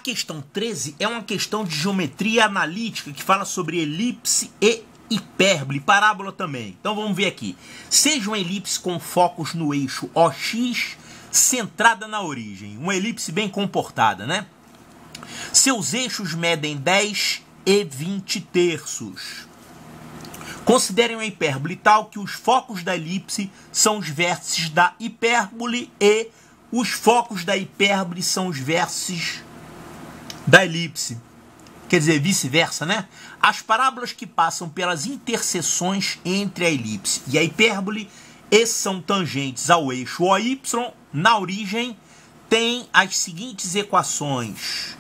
questão 13 é uma questão de geometria analítica que fala sobre elipse e hipérbole, parábola também. Então vamos ver aqui. Seja uma elipse com focos no eixo OX, centrada na origem. Uma elipse bem comportada, né? Seus eixos medem 10 e 20 terços. Considerem uma hipérbole tal que os focos da elipse são os vértices da hipérbole e os focos da hipérbole são os vértices da elipse. Quer dizer, vice-versa, né? As parábolas que passam pelas interseções entre a elipse e a hipérbole e são tangentes ao eixo OY, na origem, têm as seguintes equações.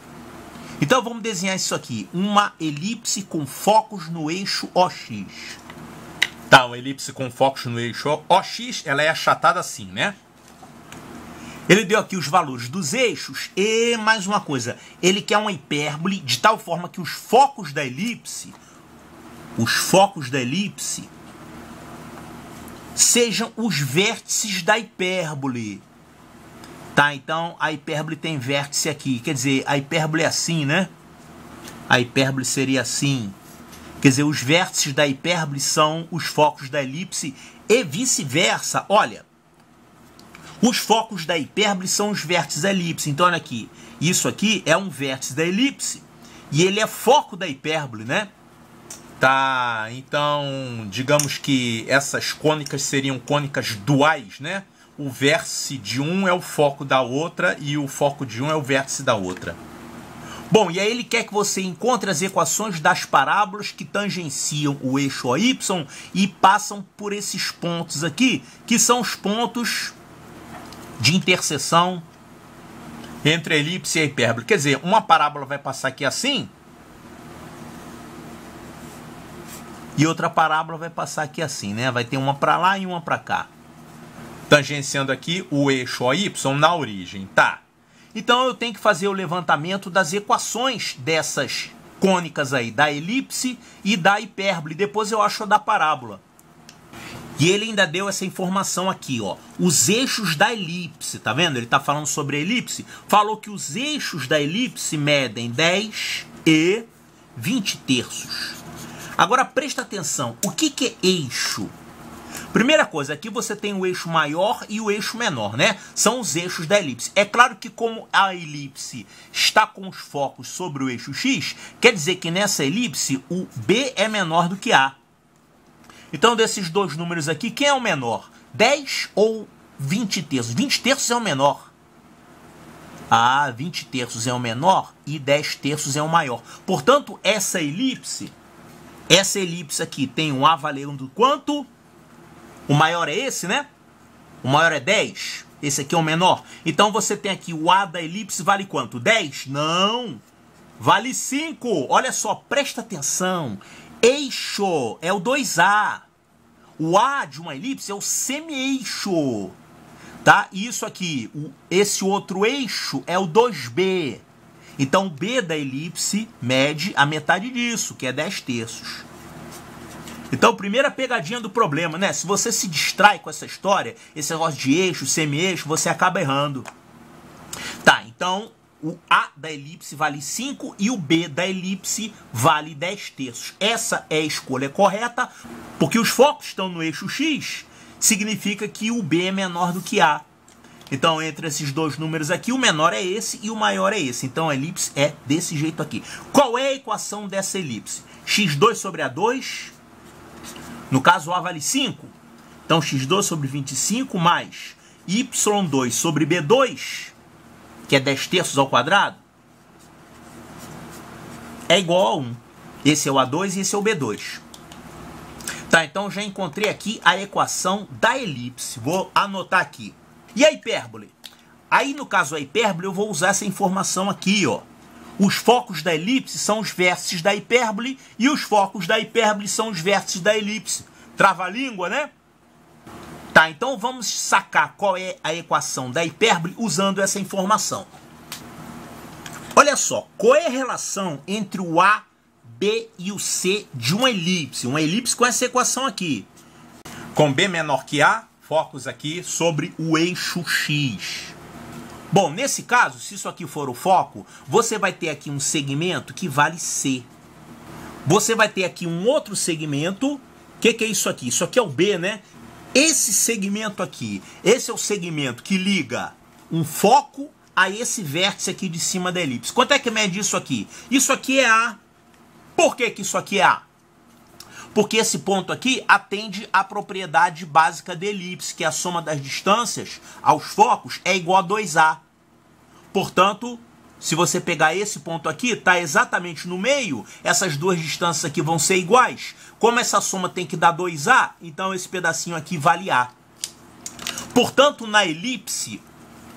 Então vamos desenhar isso aqui. Uma elipse com focos no eixo OX. Tá, uma elipse com focos no eixo OX, ela é achatada assim, né? Ele deu aqui os valores dos eixos e, mais uma coisa, ele quer uma hipérbole de tal forma que os focos da elipse sejam os vértices da hipérbole. Tá, então a hipérbole tem vértice aqui, quer dizer, a hipérbole é assim, né? A hipérbole seria assim. Quer dizer, os vértices da hipérbole são os focos da elipse e vice-versa. Olha, os focos da hipérbole são os vértices da elipse. Então, olha aqui. Isso aqui é um vértice da elipse. E ele é foco da hipérbole, né? Tá, então, digamos que essas cônicas seriam cônicas duais, né? O vértice de um é o foco da outra e o foco de um é o vértice da outra. Bom, e aí ele quer que você encontre as equações das parábolas que tangenciam o eixo OY e passam por esses pontos aqui, que são os pontos de interseção entre a elipse e a hipérbole. Quer dizer, uma parábola vai passar aqui assim e outra parábola vai passar aqui assim, né? Vai ter uma para lá e uma para cá, tangenciando aqui o eixo OY na origem, tá? Então eu tenho que fazer o levantamento das equações dessas cônicas aí, da elipse e da hipérbole. Depois eu acho a da parábola. E ele ainda deu essa informação aqui, ó. Os eixos da elipse, tá vendo? Ele tá falando sobre a elipse. Falou que os eixos da elipse medem 10 e 20 terços. Agora presta atenção, o que é eixo? Primeira coisa, aqui você tem o eixo maior e o eixo menor, né? São os eixos da elipse. É claro que como a elipse está com os focos sobre o eixo X, quer dizer que nessa elipse o B é menor do que A. Então, desses dois números aqui, quem é o menor? 10 ou 20 terços? 20 terços é o menor. Ah, 20 terços é o menor e 10 terços é o maior. Portanto, essa elipse aqui tem um A valendo quanto? O maior é esse, né? O maior é 10. Esse aqui é o menor. Então, você tem aqui o A da elipse vale quanto? 10? Não. Vale 5. Olha só, presta atenção. Eixo é o 2A. O A de uma elipse é o semi-eixo. Tá? E isso aqui, esse outro eixo é o 2B. Então, o B da elipse mede a metade disso, que é 10 terços. Então, primeira pegadinha do problema, né? Se você se distrai com essa história, esse negócio de eixo, semi-eixo, você acaba errando. Tá, então o A da elipse vale 5 e o B da elipse vale 10 terços. Essa é a escolha correta, porque os focos estão no eixo X, significa que o B é menor do que A. Então, entre esses dois números aqui, o menor é esse e o maior é esse. Então, a elipse é desse jeito aqui. Qual é a equação dessa elipse? x2 sobre A2... No caso, A vale 5. Então, x2 sobre 25 mais y2 sobre b2, que é 10 terços ao quadrado, é igual a 1. Esse é o A2 e esse é o B2. Tá, então já encontrei aqui a equação da elipse. Vou anotar aqui. E a hipérbole? Aí, no caso, a hipérbole, eu vou usar essa informação aqui, ó. Os focos da elipse são os vértices da hipérbole e os focos da hipérbole são os vértices da elipse. Trava-língua, né? Tá, então vamos sacar qual é a equação da hipérbole usando essa informação. Olha só, qual é a relação entre o A, B e o C de uma elipse? Uma elipse com essa equação aqui. Com B menor que A, focos aqui sobre o eixo X. Bom, nesse caso, se isso aqui for o foco, você vai ter aqui um segmento que vale C. Você vai ter aqui um outro segmento. O que é isso aqui? Isso aqui é o B, né? Esse segmento aqui, esse é o segmento que liga um foco a esse vértice aqui de cima da elipse. Quanto é que mede isso aqui? Isso aqui é A. Por que isso aqui é A? Porque esse ponto aqui atende à propriedade básica da elipse, que a soma das distâncias aos focos é igual a 2A. Portanto, se você pegar esse ponto aqui, está exatamente no meio, essas duas distâncias aqui vão ser iguais. Como essa soma tem que dar 2A, então esse pedacinho aqui vale A. Portanto, na elipse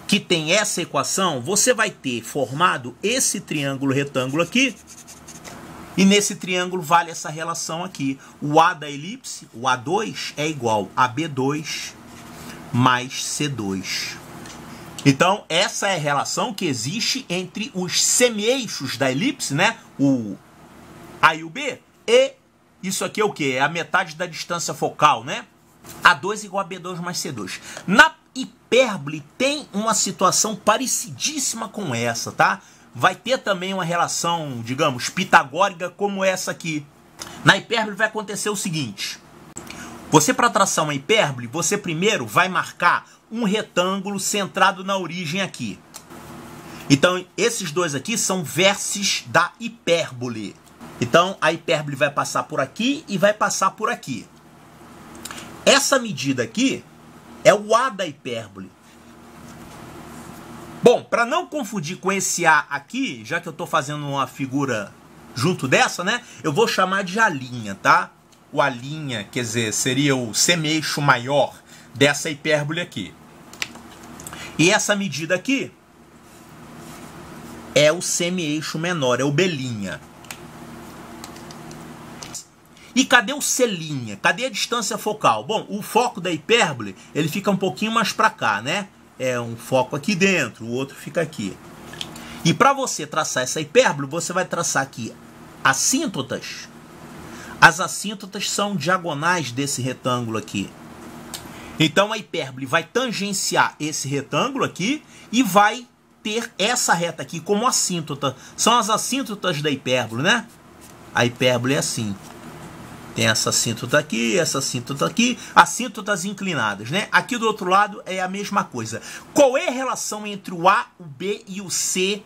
que tem essa equação, você vai ter formado esse triângulo retângulo aqui, e nesse triângulo vale essa relação aqui. O A da elipse, o A2, é igual a B2 mais C2. Então, essa é a relação que existe entre os semi-eixos da elipse, né? O A e o B. E isso aqui é o quê? É a metade da distância focal, né? A2 igual a B2 mais C2. Na hipérbole tem uma situação parecidíssima com essa, tá? Vai ter também uma relação, digamos, pitagórica como essa aqui. Na hipérbole vai acontecer o seguinte. Você, para traçar uma hipérbole, você primeiro vai marcar um retângulo centrado na origem aqui. Então, esses dois aqui são vértices da hipérbole. Então, a hipérbole vai passar por aqui e vai passar por aqui. Essa medida aqui é o A da hipérbole. Bom, para não confundir com esse A aqui, já que eu estou fazendo uma figura junto dessa, né? Eu vou chamar de A'linha, tá? O A'linha, quer dizer, seria o semi-eixo maior dessa hipérbole aqui. E essa medida aqui é o semi-eixo menor, é o B'linha. E cadê o C'linha? Cadê a distância focal? Bom, o foco da hipérbole, ele fica um pouquinho mais para cá, né? É um foco aqui dentro, o outro fica aqui. E para você traçar essa hipérbole, você vai traçar aqui assíntotas. As assíntotas são diagonais desse retângulo aqui. Então a hipérbole vai tangenciar esse retângulo aqui e vai ter essa reta aqui como assíntota. São as assíntotas da hipérbole, né? A hipérbole é assim. Tem essa assíntota aqui, essa assíntota aqui, assíntotas inclinadas, né? Aqui do outro lado é a mesma coisa. Qual é a relação entre o A, o B e o C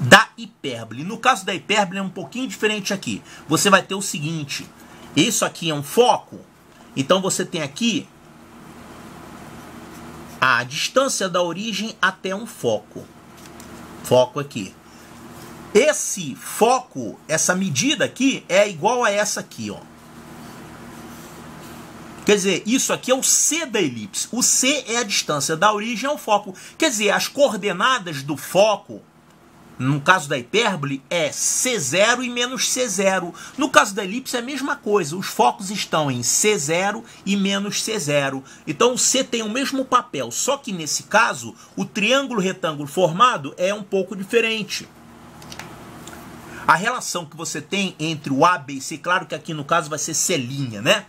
da hipérbole? No caso da hipérbole é um pouquinho diferente aqui. Você vai ter o seguinte, isso aqui é um foco, então você tem aqui a distância da origem até um foco. Foco aqui. Esse foco, essa medida aqui é igual a essa aqui, ó. Quer dizer, isso aqui é o C da elipse. O C é a distância da origem ao foco. Quer dizer, as coordenadas do foco, no caso da hipérbole, é C0 e menos C0. No caso da elipse é a mesma coisa. Os focos estão em C0 e menos C0. Então o C tem o mesmo papel, só que nesse caso, o triângulo retângulo formado é um pouco diferente. A relação que você tem entre o A, B e C, claro que aqui no caso vai ser C'linha, né?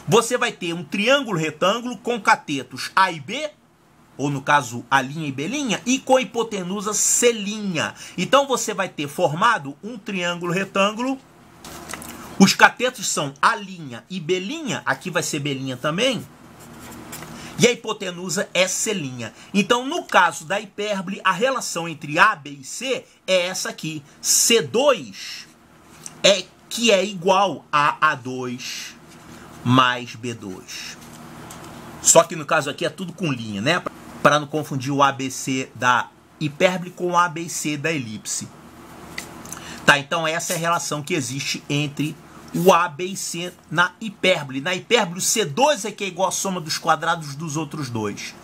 Você vai ter um triângulo retângulo com catetos A e B, ou no caso A'linha e B'linha, e com hipotenusa C'linha. Então você vai ter formado um triângulo retângulo. Os catetos são A'linha e B'linha, aqui vai ser B'linha também. E a hipotenusa é C'linha. Então, no caso da hipérbole, a relação entre A, B e C é essa aqui. C2 que é igual a A2 mais B2. Só que no caso aqui é tudo com linha, né? Para não confundir o ABC da hipérbole com o ABC da elipse. Tá, então essa é a relação que existe entre o A, B e C na hipérbole. Na hipérbole, o C2 é que é igual à soma dos quadrados dos outros dois.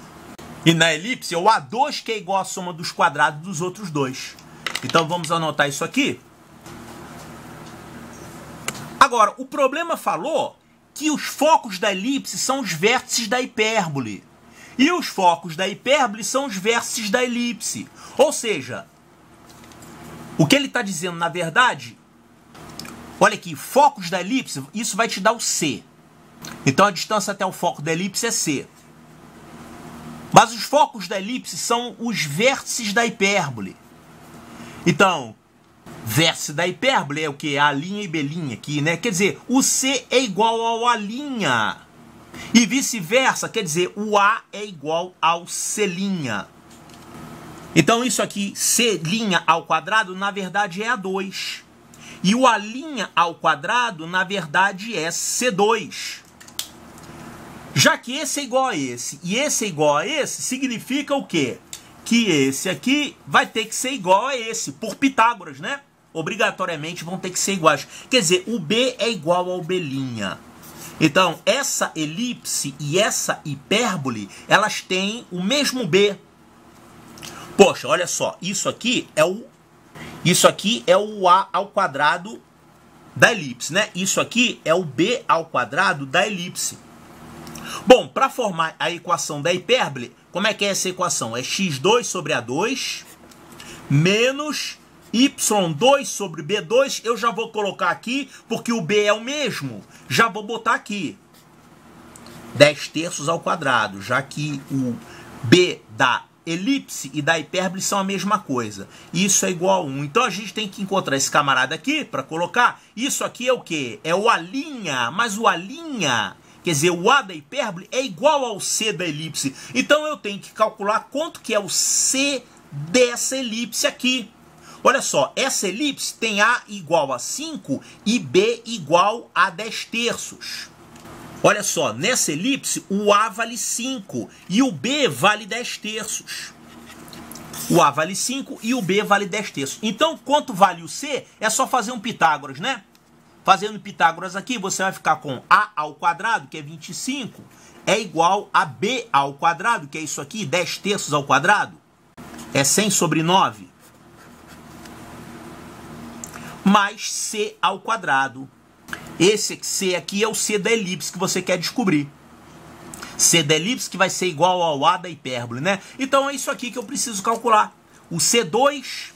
E na elipse, é o A2 que é igual à soma dos quadrados dos outros dois. Então vamos anotar isso aqui. Agora, o problema falou que os focos da elipse são os vértices da hipérbole. E os focos da hipérbole são os vértices da elipse. Ou seja, o que ele está dizendo, na verdade, olha aqui, focos da elipse, isso vai te dar o C. Então a distância até o foco da elipse é C. Mas os focos da elipse são os vértices da hipérbole. Então, vértice da hipérbole é o que? A linha e B' aqui, né? Quer dizer, o C é igual ao A'. E vice-versa, quer dizer, o A é igual ao C'. Então, isso aqui, C' ao quadrado, na verdade é A2. E o A' ao quadrado, na verdade, é C2. Já que esse é igual a esse e esse é igual a esse, significa o quê? Que esse aqui vai ter que ser igual a esse, por Pitágoras, né? Obrigatoriamente vão ter que ser iguais. Quer dizer, o B é igual ao B'. Então, essa elipse e essa hipérbole, elas têm o mesmo B. Poxa, olha só, isso aqui é o A ao quadrado da elipse, né? Isso aqui é o B ao quadrado da elipse. Bom, para formar a equação da hipérbole, como é que é essa equação? É x2 sobre A2 menos y2 sobre B2. Eu já vou colocar aqui, porque o B é o mesmo. Já vou botar aqui 10/3 ao quadrado, já que o B da elipse e da hipérbole são a mesma coisa. Isso é igual a 1. Então a gente tem que encontrar esse camarada aqui para colocar. Isso aqui é o quê? É o A', mas o A', quer dizer, o A da hipérbole é igual ao C da elipse. Então eu tenho que calcular quanto que é o C dessa elipse aqui. Olha só, essa elipse tem A igual a 5 e B igual a 10/3. Olha só, nessa elipse o A vale 5 e o B vale 10/3. O A vale 5 e o B vale 10/3. Então, quanto vale o C? É só fazer um Pitágoras, né? Fazendo Pitágoras aqui, você vai ficar com A ao quadrado, que é 25, é igual a B ao quadrado, que é isso aqui, 10/3 ao quadrado. É 100 sobre 9. Mais C ao quadrado. Esse C aqui é o C da elipse que você quer descobrir. C da elipse que vai ser igual ao A da hipérbole, né? Então é isso aqui que eu preciso calcular. O C2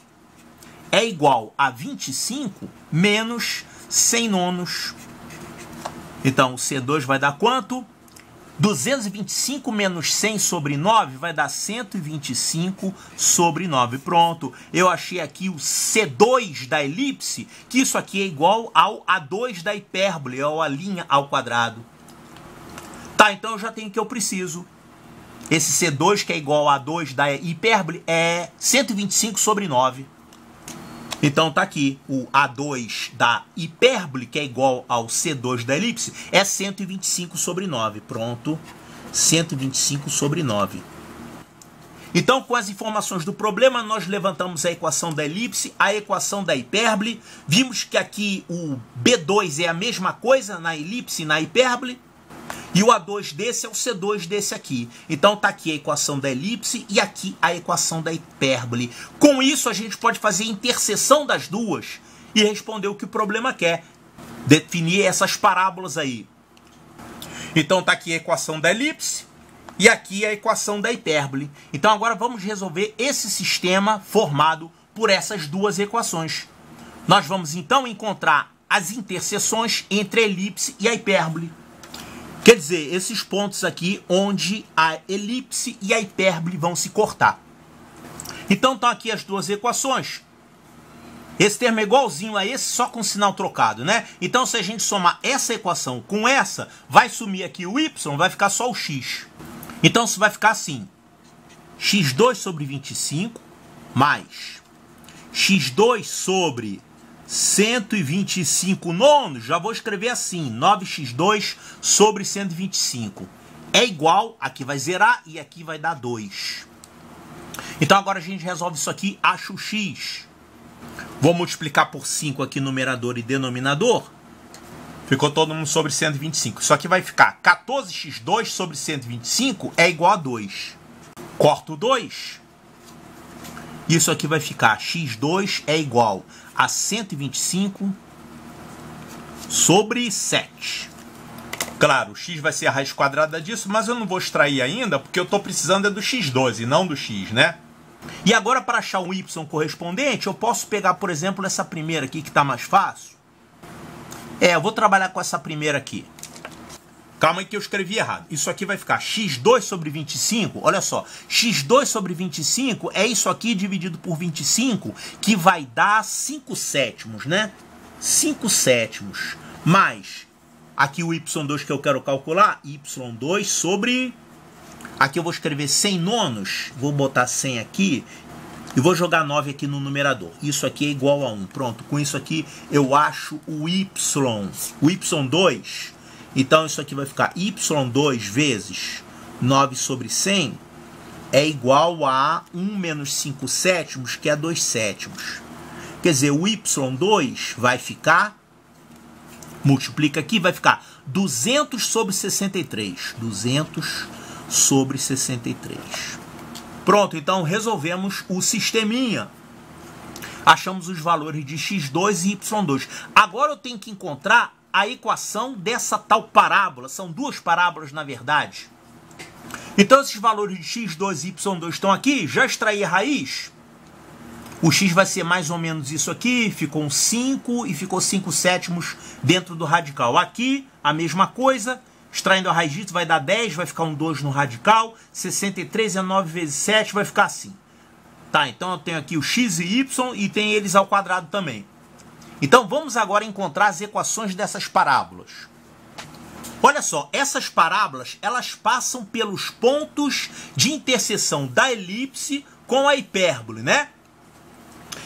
é igual a 25 menos 100 nonos. Então o C2 vai dar quanto? 225 menos 100 sobre 9 vai dar 125 sobre 9. Pronto. Eu achei aqui o C2 da elipse, que isso aqui é igual ao A2 da hipérbole, ao A' ao quadrado. Tá, então eu já tenho o que eu preciso. Esse C2, que é igual a A2 da hipérbole, é 125 sobre 9. Então tá aqui, o A2 da hipérbole, que é igual ao C2 da elipse, é 125 sobre 9. Pronto, 125 sobre 9. Então, com as informações do problema, nós levantamos a equação da elipse, a equação da hipérbole. Vimos que aqui o B2 é a mesma coisa na elipse e na hipérbole. E o A2 desse é o C2 desse aqui. Então tá aqui a equação da elipse e aqui a equação da hipérbole. Com isso a gente pode fazer a interseção das duas e responder o que o problema quer. Definir essas parábolas aí. Então tá aqui a equação da elipse e aqui a equação da hipérbole. Então agora vamos resolver esse sistema formado por essas duas equações. Nós vamos então encontrar as interseções entre a elipse e a hipérbole. Quer dizer, esses pontos aqui onde a elipse e a hipérbole vão se cortar. Então estão aqui as duas equações. Esse termo é igualzinho a esse, só com sinal trocado, né? Então se a gente somar essa equação com essa, vai sumir aqui o y, vai ficar só o x. Então isso vai ficar assim. x2 sobre 25 mais x2 sobre 125 nonos, já vou escrever assim, 9x2 sobre 125. É igual, aqui vai zerar e aqui vai dar 2. Então agora a gente resolve isso aqui, acha o x. Vou multiplicar por 5 aqui, numerador e denominador. Ficou todo mundo sobre 125. Isso aqui vai ficar 14x2 sobre 125 é igual a 2. Corto 2. Isso aqui vai ficar x2 é igual a 125 sobre 7. Claro, o x vai ser a raiz quadrada disso, mas eu não vou extrair ainda, porque eu estou precisando é do x12 e não do x, né? E agora, para achar o y correspondente, eu posso pegar, por exemplo, essa primeira aqui, que está mais fácil. Eu vou trabalhar com essa primeira aqui. Calma aí que eu escrevi errado. Isso aqui vai ficar x2 sobre 25. Olha só, x2 sobre 25 é isso aqui dividido por 25, que vai dar 5 sétimos, né? 5 sétimos. Mais, aqui o y2 que eu quero calcular, y2 sobre... Aqui eu vou escrever 100 nonos, vou botar 100 aqui, e vou jogar 9 aqui no numerador. Isso aqui é igual a 1. Pronto, com isso aqui eu acho o y2... Então, isso aqui vai ficar y2 vezes 9 sobre 100 é igual a 1 menos 5 sétimos, que é 2 sétimos. Quer dizer, o y2 vai ficar, multiplica aqui, vai ficar 200 sobre 63. 200 sobre 63. Pronto, então resolvemos o sisteminha. Achamos os valores de x2 e y2. Agora eu tenho que encontrar a equação dessa tal parábola. São duas parábolas, na verdade. Então, esses valores de x2 e y2 estão aqui. Já extraí a raiz. O x vai ser mais ou menos isso aqui. Ficou um 5 e ficou 5 sétimos dentro do radical. Aqui, a mesma coisa. Extraindo a raiz disso, vai dar 10. Vai ficar um 2 no radical. 63 é 9 vezes 7. Vai ficar assim. Tá, então eu tenho aqui o x e y e tem eles ao quadrado também. Então, vamos agora encontrar as equações dessas parábolas. Olha só, essas parábolas, elas passam pelos pontos de interseção da elipse com a hipérbole, né?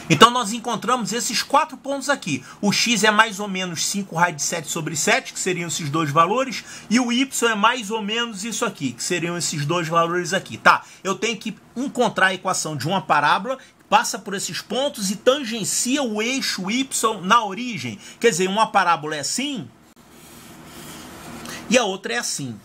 Então, nós encontramos esses 4 pontos aqui. O x é mais ou menos 5 raiz de 7 sobre 7, que seriam esses dois valores. E o y é mais ou menos isso aqui, que seriam esses dois valores aqui. Tá, eu tenho que encontrar a equação de uma parábola, passa por esses pontos e tangencia o eixo y na origem. Quer dizer, uma parábola é assim e a outra é assim.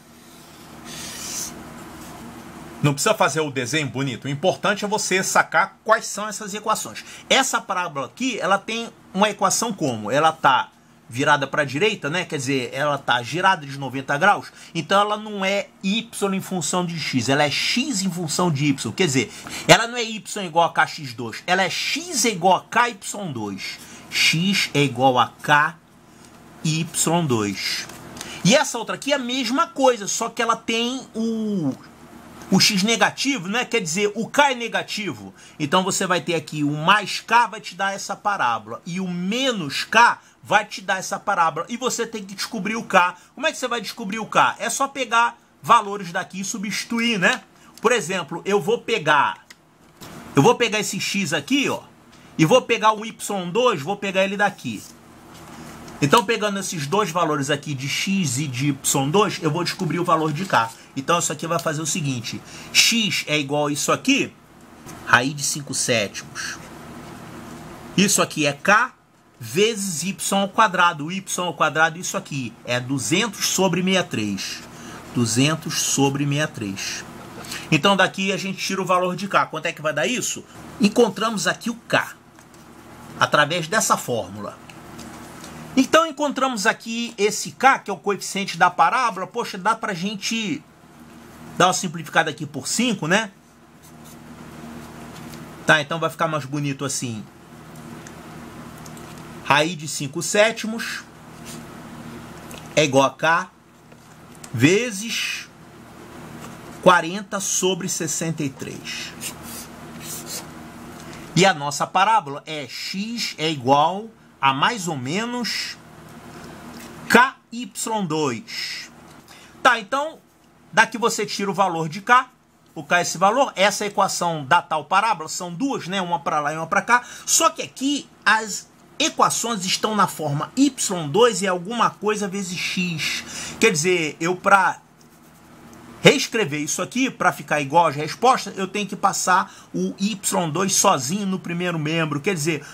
Não precisa fazer o desenho bonito. O importante é você sacar quais são essas equações. Essa parábola aqui, ela tem uma equação como? Ela está virada para a direita, né? Quer dizer, ela está girada de 90 graus. Então, ela não é y em função de x. Ela é x em função de y. Quer dizer, ela não é y igual a kx2. Ela é x é igual a ky2. X é igual a ky2. E essa outra aqui é a mesma coisa, só que ela tem o x negativo, né? Quer dizer, o k é negativo. Então, você vai ter aqui o mais k vai te dar essa parábola. E o menos k vai te dar essa parábola. E você tem que descobrir o k. Como é que você vai descobrir o k? É só pegar valores daqui e substituir, né? Por exemplo, eu vou pegar esse x aqui, ó. E vou pegar o y2, vou pegar ele daqui. Então, pegando esses dois valores aqui de x e de y2, eu vou descobrir o valor de k. Então, isso aqui vai fazer o seguinte. X é igual a isso aqui, raiz de 5 sétimos. Isso aqui é k vezes y ao quadrado. O y ao quadrado, isso aqui, é 200 sobre 63. 200 sobre 63. Então, daqui a gente tira o valor de k. Quanto é que vai dar isso? Encontramos aqui o k, através dessa fórmula. Então, encontramos aqui esse k, que é o coeficiente da parábola. Poxa, dá pra gente dar uma simplificada aqui por 5, né? Tá, então vai ficar mais bonito assim. Raiz de 5 sétimos é igual a k vezes 40 sobre 63. E a nossa parábola é x é igual a mais ou menos ky2. Tá, então, daqui você tira o valor de k. O k é esse valor. Essa é a equação da tal parábola. São duas, né? Uma para lá e uma para cá. Só que aqui as equações estão na forma y2 e alguma coisa vezes x. Quer dizer, eu para reescrever isso aqui, para ficar igual às respostas, eu tenho que passar o y2 sozinho no primeiro membro. Quer dizer,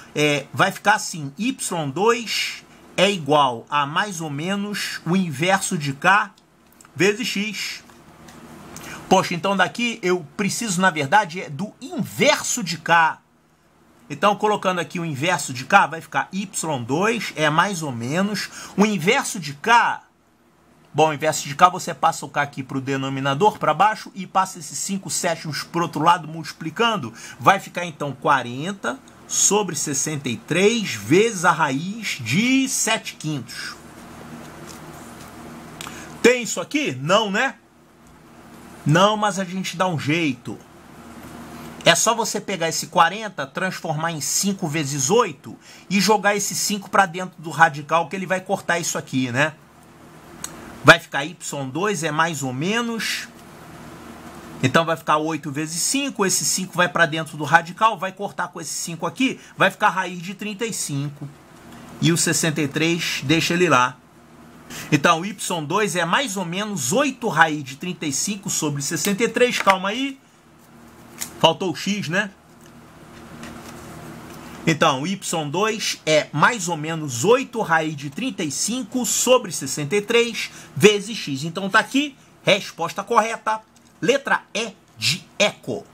vai ficar assim, y2 é igual a mais ou menos o inverso de k vezes x. Poxa, então daqui eu preciso, na verdade, do inverso de k. Então, colocando aqui o inverso de k, vai ficar y2 é mais ou menos o inverso de k. Bom, o inverso de k, você passa o k aqui para o denominador, para baixo, e passa esses 5 sétimos para o outro lado, multiplicando. Vai ficar, então, 40 sobre 63 vezes a raiz de 7/5. Tem isso aqui? Não, né? Não, mas a gente dá um jeito. É só você pegar esse 40, transformar em 5 vezes 8 e jogar esse 5 para dentro do radical que ele vai cortar isso aqui, né? Vai ficar y2 é mais ou menos... Então vai ficar 8 vezes 5, esse 5 vai para dentro do radical, vai cortar com esse 5 aqui, vai ficar raiz de 35. E o 63 deixa ele lá. Então y2 é mais ou menos 8 raiz de 35 sobre 63, calma aí. Faltou o x, né? Então y2 é mais ou menos 8 raiz de 35 sobre 63 vezes x. Então tá aqui, resposta correta. Letra E de eco.